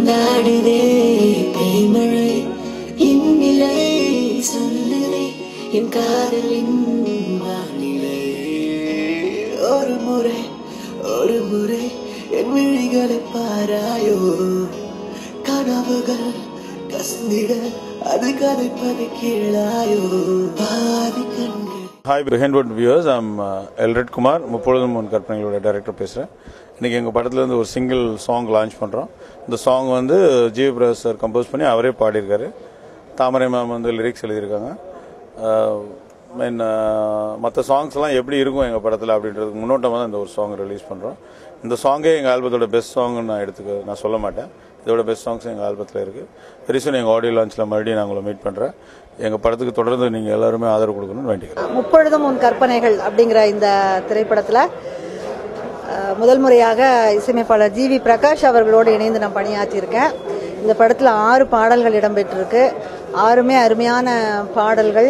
கொண்டாடுதே தேய்மழை இந்நிலை சொல்லுதே என் காதலின் வானிலை ஒரு முறை என் விழிகளை பாராயோ கனவுகள் கசந்திட அது கதைப்பதை கேளாயோ பாதி கண்கள். Hi Brihanwood viewers, I'm Elred Kumar, முப்பொழுதும் உன் கற்பனைகளோட டைரக்டர் பேசுகிறேன். இன்றைக்கி எங்கள் படத்துலேருந்து ஒரு சிங்கிள் சாங் லான்ச் பண்ணுறோம். இந்த சாங் வந்து ஜி பிரகாஷ் சார் கம்போஸ் பண்ணி அவரே பாடியிருக்காரு. தாமரை மேம் வந்து லிரிக்ஸ் எழுதியிருக்காங்க. மற்ற சாங்ஸ்லாம் எப்படி இருக்கும் எங்கள் படத்தில் அப்படின்றதுக்கு முன்னோட்டமாக தான் இந்த ஒரு சாங் ரிலீஸ் பண்ணுறோம். இந்த சாங்கே எங்கள் ஆல்பத்தோட பெஸ்ட் சாங்னு நான் சொல்ல மாட்டேன். இதோட பெஸ்ட் சாங்ஸ் எங்கள் ஆல்பத்தில் இருக்குது. பெருசாக எங்கள் ஆடியோ லான்ச்சில் மறுபடியும் நான் உங்களை மீட் பண்ணுறேன். எங்கள் படத்துக்கு தொடர்ந்து நீங்கள் எல்லாருமே ஆதரவு கொடுக்கணும்னு வேண்டிக்கிறேன். முப்பொழுதும் உன் கற்பனைகள் அப்படிங்கிற இந்த திரைப்படத்தில் முதல் முறையாக இசையமைப்பாளர் ஜி பிரகாஷ் அவர்களோடு இணைந்து நான் பணியாற்றியிருக்கேன். இந்த படத்தில் 6 பாடல்கள் இடம்பெற்றிருக்கு. 6மே அருமையான பாடல்கள்.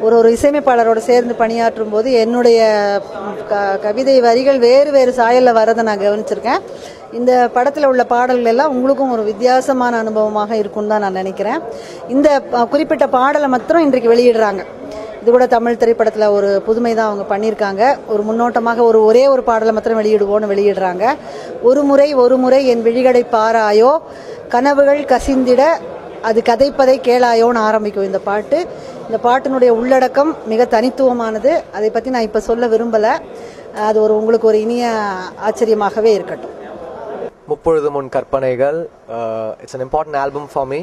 ஒரு இசையமைப்பாளரோடு சேர்ந்து பணியாற்றும் போது என்னுடைய கவிதை வரிகள் வேறு சாயலில் வரதை நான் கவனிச்சிருக்கேன். இந்த படத்தில் உள்ள பாடல்கள் எல்லாம் உங்களுக்கும் ஒரு வித்தியாசமான அனுபவமாக இருக்கும்னு தான் நான் நினைக்கிறேன். இந்த குறிப்பிட்ட பாடலை மாத்திரம் இன்றைக்கு வெளியிடுறாங்க. இது கூட தமிழ் திரைப்படத்தில் ஒரு புதுமை தான் அவங்க பண்ணியிருக்காங்க. ஒரு முன்னோட்டமாக ஒரே ஒரு பாடலை மாத்திரம் வெளியிடுறாங்க. ஒரு முறை என் விழிகளை பாராயோ கனவுகள் கசிந்திட அது கதைப்பதை கேளாயோன்னு ஆரம்பிக்கும் இந்த பாட்டு. இந்த பாட்டினுடைய உள்ளடக்கம் மிக தனித்துவமானது. அதை பற்றி நான் இப்போ சொல்ல விரும்பலை. அது உங்களுக்கு ஒரு இனிய ஆச்சரியமாகவே இருக்கட்டும். முப்பொழுதும் உன் கற்பனைகள் it's an important album for me.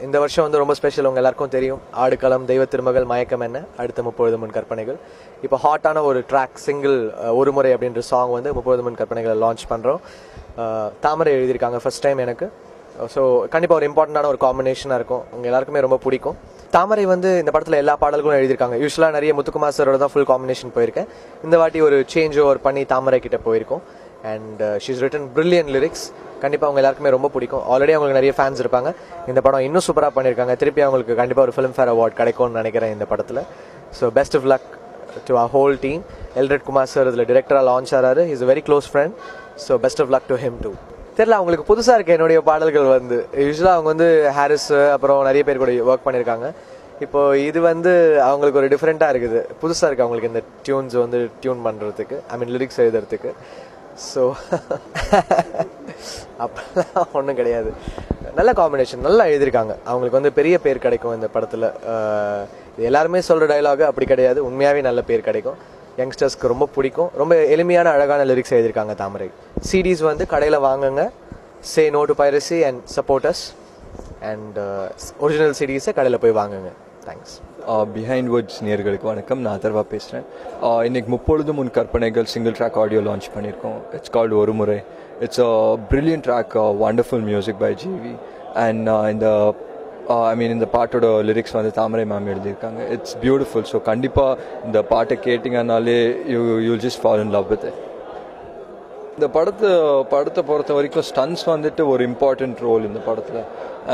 இந்த வருஷம் வந்து ரொம்ப ஸ்பெஷல். உங்கள் எல்லாருக்கும் தெரியும், ஆடுகளம், தெய்வ திருமகள், மயக்கம் என்ன, அடுத்த முப்பொழுதும் உன் கற்பனைகள். இப்போ ஹாட்டான ஒரு ட்ராக் சிங்கிள் ஒரு முறை அப்படின்ற சாங் வந்து முப்பொழுதும் உன் கற்பனைகளை லான்ச் பண்ணுறோம். தாமரை எழுதியிருக்காங்க ஃபர்ஸ்ட் டைம் எனக்கு. ஸோ கண்டிப்பாக ஒரு இம்பார்ட்டண்டான ஒரு காம்பினேஷனாக இருக்கும். உங்கள் எல்லாருக்குமே ரொம்ப பிடிக்கும். தாமரை வந்து இந்த படத்தில் எல்லா பாடல்களும் எழுதியிருக்காங்க. யூஸ்வலாக நிறைய முத்துக்குமார் சாரோட தான் ஃபுல் காம்பினேஷன் போயிருக்கேன். இந்த வாட்டி ஒரு சேஞ்ச் ஓவர் பண்ணி தாமரை கிட்ட போயிருக்கோம். And she's written brilliant lyrics. கண்டிப்பாக அவங்க எல்லாருக்குமே ரொம்ப பிடிக்கும். ஆல்ரெடி அவங்களுக்கு நிறைய ஃபேன்ஸ் இருப்பாங்க. இந்த படம் இன்னும் சூப்பராக பண்ணியிருக்காங்க. திருப்பி அவங்களுக்கு கண்டிப்பாக ஒரு ஃபிலிம்ஃபேர் அவார்ட் கிடைக்கும்னு நினைக்கிறேன் இந்த படத்தில். So best of luck to our whole team. Elred Kumar sir இதில் டிரெக்டராக லான்ச் ஆகிறாரு. Is a very close friend. So best of luck to him too. தெரியல, அவங்களுக்கு புதுசாக இருக்குது என்னுடைய பாடல்கள் வந்து. யூஸ்வலாக அவங்க வந்து ஹாரிஸ் அப்புறம் நிறைய பேர் கூட ஒர்க் பண்ணியிருக்காங்க. இப்போ இது வந்து அவங்களுக்கு ஒரு டிஃப்ரெண்ட்டாக இருக்குது, புதுசாக இருக்குது அவங்களுக்கு இந்த டியூன்ஸ் வந்து டியூன் பண்ணுறதுக்கு, லிரிக்ஸ் எழுதுறதுக்கு. ஸோ அப்பெல்லாம் ஒன்றும் கிடையாது. நல்ல காம்பினேஷன், நல்லா எழுதியிருக்காங்க. அவங்களுக்கு வந்து பெரிய பேர் கிடைக்கும் இந்த படத்தில். இது எல்லாருமே சொல்கிற டைலாக் அப்படி கிடையாது, உண்மையாகவே நல்ல பேர் கிடைக்கும். யங்ஸ்டர்ஸ்க்கு ரொம்ப பிடிக்கும். ரொம்ப எளிமையான அழகான லிரிக்ஸ் எழுதியிருக்காங்க தாமரை. சிடிஸ் வந்து கடையில் வாங்குங்க. Say no to piracy and support us. And original சிடிஸை கடையில் போய் வாங்குங்க. தேங்க்ஸ். பிஹைண்ட் வேர்ட்ஸ் நேயர்களுக்கு வணக்கம். நான் அதர்வா பேசுகிறேன். இன்னைக்கு முப்பொழுதும் உன் கற்பனைகள் சிங்கிள் ட்ராக் ஆடியோ லான்ச் பண்ணியிருக்கோம். இட்ஸ் கால்டு ஒரு முறை. It's a brilliant track, wonderful music by GV. And இந்த பாட்டோட லிரிக்ஸ் வந்து தாமரை மேம் எழுதியிருக்காங்க. It's beautiful. ஸோ கண்டிப்பாக இந்த பாட்டை கேட்டிங்கனாலே you just fall in love with it. இந்த படத்தை பொறுத்த வரைக்கும் ஸ்டன்ஸ் வந்துட்டு ஒரு இம்பார்ட்டண்ட் ரோல் இந்த படத்தில்.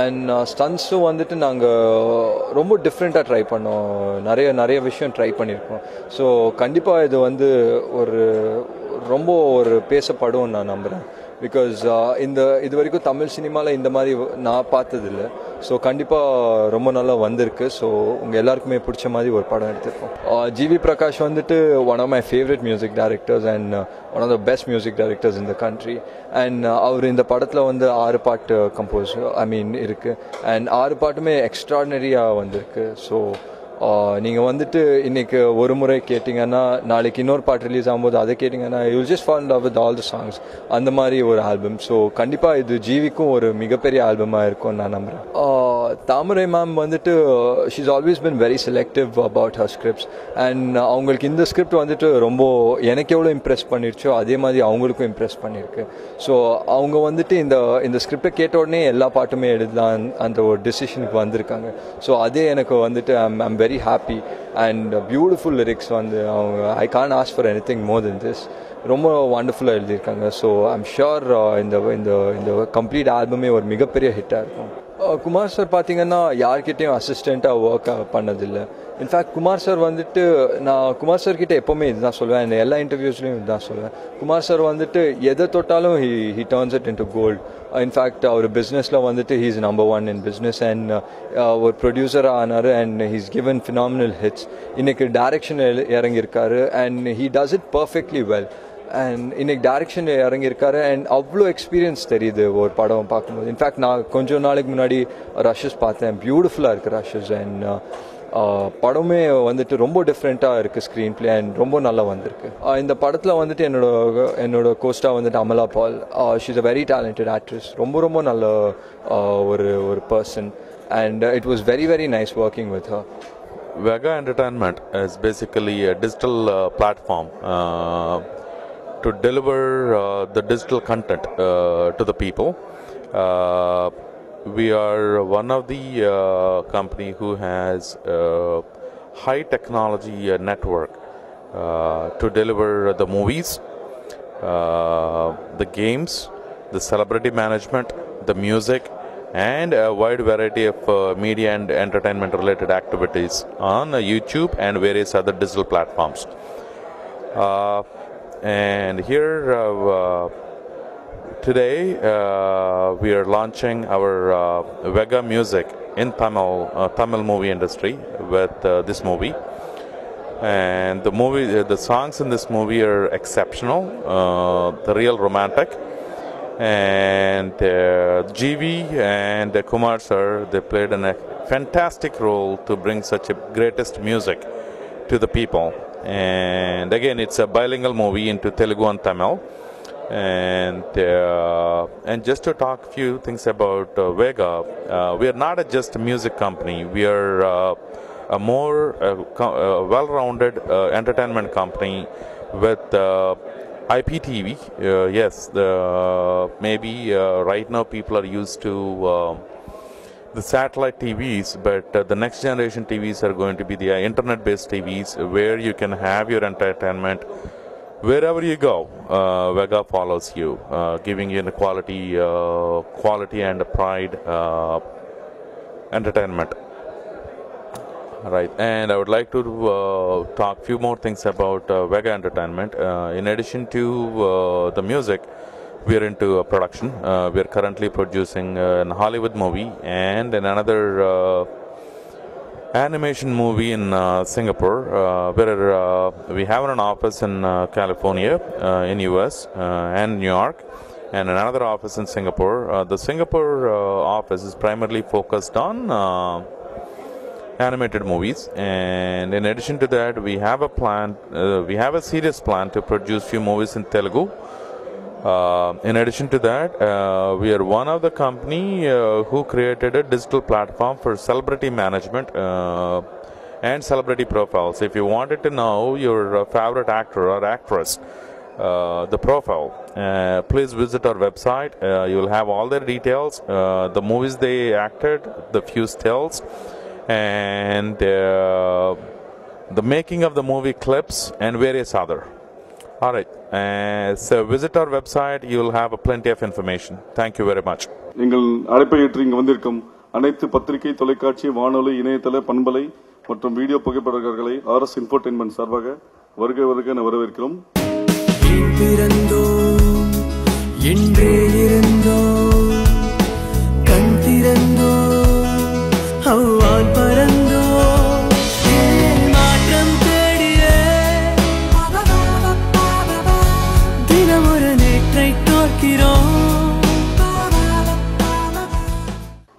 அண்ட் ஸ்டன்ஸும் வந்துட்டு நாங்கள் ரொம்ப டிஃப்ரெண்ட்டாக ட்ரை பண்ணோம். நிறைய விஷயம் ட்ரை பண்ணியிருக்கோம். ஸோ கண்டிப்பாக இது வந்து ரொம்ப பேசப்படும் நான் நம்புகிறேன். பிகாஸ் இது வரைக்கும் தமிழ் சினிமாவில் இந்த மாதிரி நான் பார்த்ததில்லை. ஸோ கண்டிப்பாக ரொம்ப நல்லா வந்திருக்கு. ஸோ உங்கள் எல்லாருக்குமே பிடிச்ச மாதிரி ஒரு படம் எடுத்திருக்கோம். ஜி பிரகாஷ் வந்துட்டு one of my favourite music directors and one of the best music directors in the country. And அவர் இந்த படத்தில் வந்து 6 பாட்டு கம்போஸ் இருக்குது. அண்ட் 6 பாட்டுமே எக்ஸ்ட்ராடனரியாக வந்திருக்கு. ஸோ நீங்கள் வந்துட்டு இன்னைக்கு ஒரு முறை கேட்டிங்கன்னா நாளைக்கு இன்னொரு பாட்டு ரிலீஸ் ஆகும்போது அதை கேட்டிங்கன்னா you'll just fall in love with all the songs. அந்த மாதிரி ஒரு ஆல்பம். ஸோ கண்டிப்பாக இது ஜிவிக்கும் ஒரு மிகப்பெரிய ஆல்பமாக இருக்கும்னு நான் நம்புகிறேன். தாமரை மேம் வந்துட்டு she's always been very selective about her scripts. And அவங்களுக்கு இந்த ஸ்கிரிப்ட் வந்துட்டு ரொம்ப எனக்கு எவ்வளோ இம்ப்ரெஸ் பண்ணிருச்சோ அதே மாதிரி அவங்களுக்கும் இம்ப்ரெஸ் பண்ணியிருக்கு. ஸோ அவங்க வந்துட்டு இந்த ஸ்கிரிப்டை கேட்ட உடனே எல்லா பாட்டுமே எழுதலாம் அந்த ஒரு டிசிஷனுக்கு வந்திருக்காங்க. ஸோ அதே எனக்கு வந்துட்டு I'm very happy and beautiful lyrics வந்து அவங்க I can't ask for anything more than this. ரொம்ப வண்டர்ஃபுல்லாக எழுதியிருக்காங்க. ஸோ ஐம் ஷுர் இந்த கம்ப்ளீட் ஆல்பமே ஒரு மிகப்பெரிய ஹிட்டாக இருக்கும். குமார் சார் பார்த்தீங்கன்னா யார்கிட்டையும் அசிஸ்டண்ட்டாக ஒர்க் பண்ணதில்லை. இன்ஃபேக்ட் குமார் சார் வந்துட்டு நான் குமார் சார் கிட்ட எப்போவுமே இதுதான் சொல்லுவேன், இந்த எல்லா இன்டர்வியூஸ்லையும் இதுதான் சொல்லுவேன். குமார் சார் வந்துட்டு எதை தொட்டாலும் he turns it into gold. In fact அவர் பிஸ்னஸில் வந்துட்டு he is number 1 in business and ஒரு ப்ரொடியூசராக ஆனார் and he's given phenomenal hits. இன்னைக்கு டைரக்ஷன் இறங்கியிருக்காரு and he does it perfectly well. And இன்னைக்கு டைரக்ஷன் இறங்கியிருக்காரு அண்ட் அவ்வளோ எக்ஸ்பீரியன்ஸ் தெரியுது ஒரு படம் பார்க்கும்போது. இன்ஃபேக்ட் நான் கொஞ்சம் நாளைக்கு முன்னாடி ரஷஸ் பார்த்தேன், பியூட்டிஃபுல்லாக இருக்குது ரஷஸ். அண்ட் படமே வந்துட்டு ரொம்ப டிஃப்ரெண்ட்டாக இருக்குது ஸ்க்ரீன் பிளே அண்ட் ரொம்ப நல்லா வந்திருக்கு. இந்த படத்தில் வந்துட்டு என்னோட கோஸ்டா வந்துட்டு Amala Paul. She is a very talented actress, ரொம்ப நல்ல ஒரு person and it was very nice working with her. Vega Entertainment is basically a digital platform to deliver the digital content to the people. We are one of the company who has high technology network to deliver the movies, the games, the celebrity management, the music, and a wide variety of media and entertainment related activities on YouTube and various other digital platforms. And here today we are launching our Vega music in Tamil movie industry with this movie. And the songs in this movie are exceptional, the real romantic. And GV and Kumar sir, they played a fantastic role to bring such a greatest music to the people. And again, it's a bilingual movie into Telugu and Tamil. And just to talk a few things about Vega, we are not just a music company. We are a more well-rounded entertainment company with IPTV. Yes, maybe right now people are used to the satellite TVs, but the next generation TVs are going to be the internet-based TVs where you can have your entertainment wherever you go. Vega follows you, giving you the quality and pride entertainment. Right, and I would like to talk few more things about Vega Entertainment. In addition to the music, we are into production. We are currently producing a Hollywood movie and another animation movie in Singapore, where we have an office in California, in US, and New York, and another office in Singapore. The Singapore office is primarily focused on animated movies, and in addition to that, we have a serious plan to produce few movies in Telugu. In addition to that, we are one of the company who created a digital platform for celebrity management and celebrity profiles. If you wanted to know your favorite actor or actress, the profile, please visit our website. You will have all their details, the movies they acted, the few stills, and the making of the movie clips and various other. All right, so visit our website. You will have plenty of information. Thank you very much. எங்கள் அழைப்பை ஏற்று இங்கு வந்திருக்கும் அனைத்து பத்திரிகை, தொலைக்காட்சி, வானொலி, இணையதள, பண்பலை மற்றும் வீடியோ புகைப்படக்காரர்களை RS இன்ஃபோடெயின்மெண்ட் சார்பாக வருக என வரவேற்கிறோம்.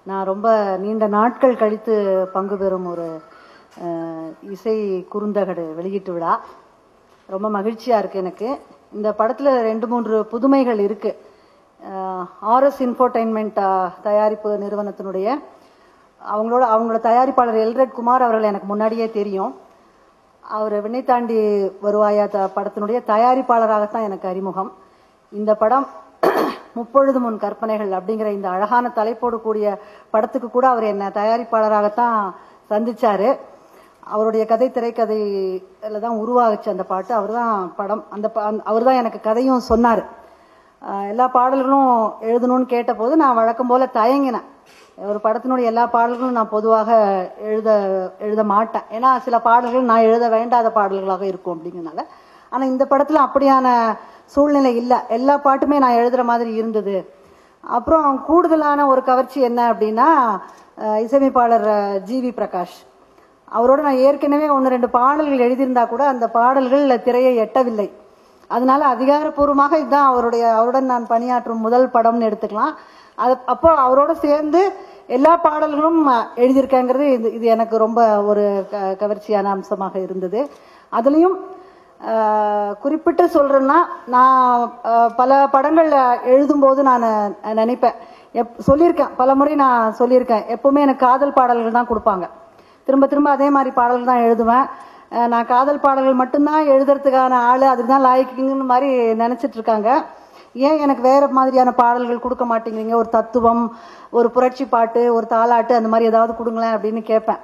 நான் ரொம்ப நீண்ட நாட்கள் கழித்து பங்கு பெறும் ஒரு இசை குறுந்தகடு வெளியீட்டு விழா. ரொம்ப மகிழ்ச்சியாக இருக்குது எனக்கு. இந்த படத்தில் 2-3 புதுமைகள் இருக்குது. RS இன்ஃபோடெயின்மெண்ட் தயாரிப்பு நிறுவனத்தினுடைய அவங்களோட தயாரிப்பாளர் எல்ரெட் குமார் அவர்கள் எனக்கு முன்னாடியே தெரியும். அவர் விண்ணை தாண்டி வருவாயா படத்தினுடைய தயாரிப்பாளராகத்தான் எனக்கு அறிமுகம். இந்த படம் முப்பொழுது முன் கற்பனைகள் அப்படிங்கிற இந்த அழகான தலைப்போடு கூடிய படத்துக்கு கூட அவர் என்ன தயாரிப்பாளராகத்தான் சந்திச்சாரு. அவருடைய கதை திரைக்கதையில தான் உருவாகுச்சு அந்த பாட்டு. அவர் தான் படம் அவர் தான் எனக்கு கதையும் சொன்னார். எல்லா பாடல்களும் எழுதணும்னு கேட்டபோது நான் வழக்கம் போல தயங்கினேன். ஒரு படத்தினுடைய எல்லா பாடல்களும் நான் பொதுவாக எழுத மாட்டேன். ஏன்னா சில பாடல்கள் நான் எழுத வேண்டாத பாடல்களாக இருக்கும் அப்படிங்கிறனால. ஆனால் இந்த படத்தில் அப்படியான சூழ்நிலை இல்லை. எல்லா பாட்டுமே நான் எழுதுகிற மாதிரி இருந்தது. அப்புறம் கூடுதலான ஒரு கவர்ச்சி என்ன அப்படின்னா, இசையமைப்பாளர் ஜிவி பிரகாஷ் அவரோட நான் ஏற்கனவே 1-2 பாடல்கள் எழுதியிருந்தா கூட அந்த பாடல்கள் திரையை எட்டவில்லை. அதனால அதிகாரப்பூர்வமாக இதுதான் அவருடன் நான் பணியாற்றும் முதல் படம்னு எடுத்துக்கலாம். அப்போ அவரோட சேர்ந்து எல்லா பாடல்களும் எழுதியிருக்கேங்கிறது இது எனக்கு ரொம்ப ஒரு கவர்ச்சியான அம்சமாக இருந்தது. அதுலேயும் குறிப்பிட்டு சொல்றேன்னா, நான் பல படங்கள் எழுதும்போது நான் நினைப்பேன், சொல்லியிருக்கேன், பல முறை நான் சொல்லியிருக்கேன், எப்பவுமே எனக்கு காதல் பாடல்கள் தான் கொடுப்பாங்க. திரும்ப திரும்ப அதே மாதிரி பாடல்கள் தான் எழுதுவேன். நான் காதல் பாடல்கள் மட்டும்தான் எழுதுறதுக்கான ஆள், அதுக்கு தான் லாய்க்குங்கிற மாதிரி நினச்சிட்டு இருக்காங்க. ஏன் எனக்கு வேறு மாதிரியான பாடல்கள் கொடுக்க மாட்டேங்கிறீங்க, ஒரு தத்துவம், ஒரு புரட்சி பாட்டு, ஒரு தாலாட்டு, அந்த மாதிரி ஏதாவது கொடுங்களேன் அப்படின்னு கேட்பேன்.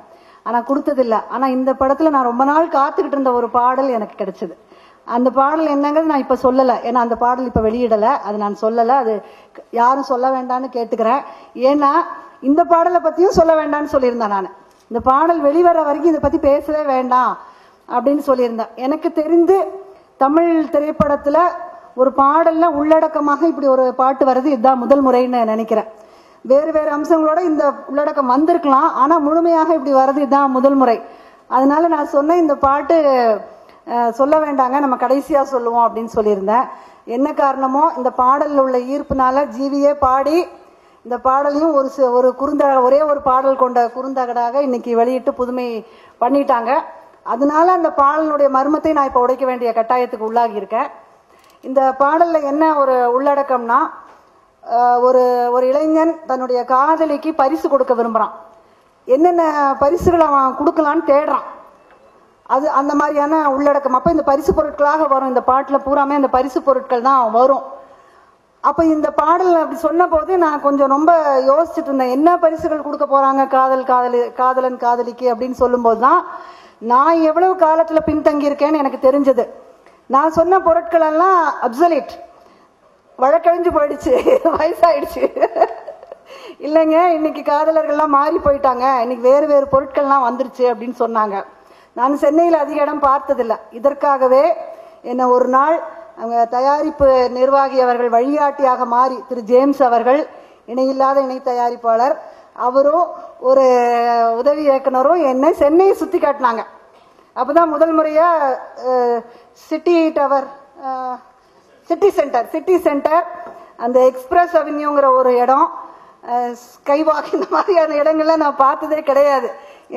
ஆனால் கொடுத்ததில்லை. ஆனால் இந்த படத்தில் நான் ரொம்ப நாள் காத்துக்கிட்டு இருந்த ஒரு பாடல் எனக்கு கிடைச்சது. அந்த பாடல் என்னங்கிறது நான் இப்போ சொல்லலை, ஏன்னா அந்த பாடல் இப்போ வெளியிடலை, அது நான் சொல்லலை, அது யாரும் சொல்ல வேண்டாம்னு கேட்டுக்கிறேன். ஏன்னா இந்த பாடலை பற்றியும் சொல்ல வேண்டாம்னு சொல்லியிருந்தேன். நான் இந்த பாடல் வெளிவர வரைக்கும் இதை பற்றி பேசவே வேண்டாம் அப்படின்னு சொல்லியிருந்தேன். எனக்கு தெரிந்து தமிழ் திரைப்படத்தில் ஒரு பாடல்ல உள்ளடக்கமாக இப்படி ஒரு பாட்டு வர்றது இதுதான் முதல் முறைன்னு நினைக்கிறேன். வேறு வேறு அம்சங்களோட இந்த உள்ளடக்கம் வந்திருக்கலாம், ஆனால் முழுமையாக இப்படி வர்றது இதுதான் முதல் முறை. அதனால நான் சொன்னேன், இந்த பாட்டு சொல்ல வேண்டாங்க, நம்ம கடைசியாக சொல்லுவோம் அப்படின்னு சொல்லியிருந்தேன். என்ன காரணமோ இந்த பாடலில் உள்ள ஈர்ப்புனால ஜீவியே பாடி இந்த பாடலையும் ஒரே ஒரு பாடல் கொண்ட குறுந்தகடாக இன்னைக்கு வெளியிட்டு புதுமை பண்ணிட்டாங்க. அதனால அந்த பாடலுடைய மர்மத்தை நான் இப்போ உடைக்க வேண்டிய கட்டாயத்துக்கு உள்ளாகி இருக்கேன். இந்த பாடலில் என்ன ஒரு உள்ளடக்கம்னா, ஒரு இளைஞன் தன்னுடைய காதலிக்கு பரிசு கொடுக்க விரும்புகிறான். என்னென்ன பரிசுகள் அவன் கொடுக்கலான்னு தேடுறான். அது அந்த மாதிரியான உள்ளடக்கம். அப்போ இந்த பரிசு பொருட்களாக வரும். இந்த பாட்டில் பூராமே அந்த பரிசு பொருட்கள் தான் வரும். அப்போ இந்த பாடல் அப்படி சொன்ன போது நான் கொஞ்சம் ரொம்ப யோசிச்சுட்டு இருந்தேன், என்ன பரிசுகள் கொடுக்க போகிறாங்க காதலன் காதலிக்கு அப்படின்னு சொல்லும்போது தான் நான் எவ்வளவு காலத்தில் பின்தங்கியிருக்கேன்னு எனக்கு தெரிஞ்சது. நான் சொன்ன பொருட்கள் எல்லாம் அப்சல்யூட், வழக்கழிஞ்சு போயிடுச்சு, வயசாயிடுச்சு. இல்லைங்க, இன்னைக்கு காதலர்கள்லாம் மாறி போயிட்டாங்க, இன்னைக்கு வேறு வேறு பொருட்கள்லாம் வந்துருச்சு அப்படின்னு சொன்னாங்க. நான் சென்னையில் அதிக இடம் பார்த்ததில்லை. இதற்காகவே என்ன ஒரு நாள் அவங்க தயாரிப்பு நிர்வாகி அவர்கள் வழிகாட்டியாக மாறி, திரு ஜேம்ஸ் அவர்கள், இணையில்லாத இணை தயாரிப்பாளர், அவரும் ஒரு உதவி இயக்குனரும் என்னை சென்னையை சுற்றி காட்டினாங்க. அப்போதான் முதல் முறையாக சிட்டி சென்டர், அந்த எக்ஸ்பிரஸ் அவென்யூங்கிற ஒரு இடம், ஸ்கைவாக், இந்த மாதிரியான இடங்கள்ல நான் பார்த்ததே கிடையாது.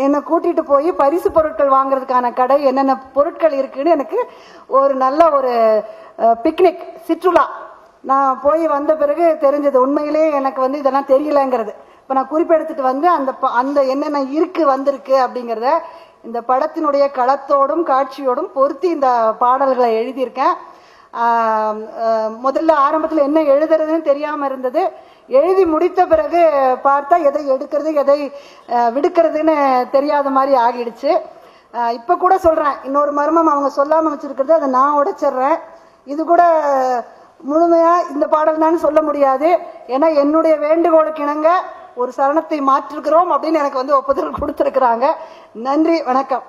என்னை கூட்டிட்டு போய் பரிசு பொருட்கள் வாங்குறதுக்கான கடை என்னென்ன பொருட்கள் இருக்குன்னு எனக்கு ஒரு நல்ல ஒரு பிக்னிக், சிற்றுலா நான் போய் வந்த பிறகு தெரிஞ்சது. உண்மையிலே எனக்கு இதெல்லாம் தெரியலங்கிறது. இப்போ நான் குறிப்பெடுத்துட்டு வந்து அந்த என்னென்ன வந்திருக்கு அப்படிங்கிறத இந்த படத்தினுடைய களத்தோடும் காட்சியோடும் பொருத்தி இந்த பாடல்களை எழுதியிருக்கேன். முதல்ல ஆரம்பத்தில் என்ன எழுதுறதுன்னு தெரியாமல் இருந்தது. எழுதி முடித்த பிறகு பார்த்தா எதை எடுக்கிறது எதை விடுக்கிறதுன்னு தெரியாத மாதிரி ஆகிடுச்சு. இப்போ கூட சொல்கிறேன், இன்னொரு மர்மம் அவங்க சொல்லாமல் வச்சுருக்கிறது, அதை நான் உடைச்சிட்றேன். இது கூட முழுமையாக இந்த பாடல் தான் சொல்ல முடியாது. ஏன்னா என்னுடைய வேண்டுகோளுக்கு இணங்க ஒரு சரணத்தை மாற்றிருக்கிறோம் அப்படின்னு எனக்கு ஒப்புதல் கொடுத்துருக்குறாங்க. நன்றி, வணக்கம்.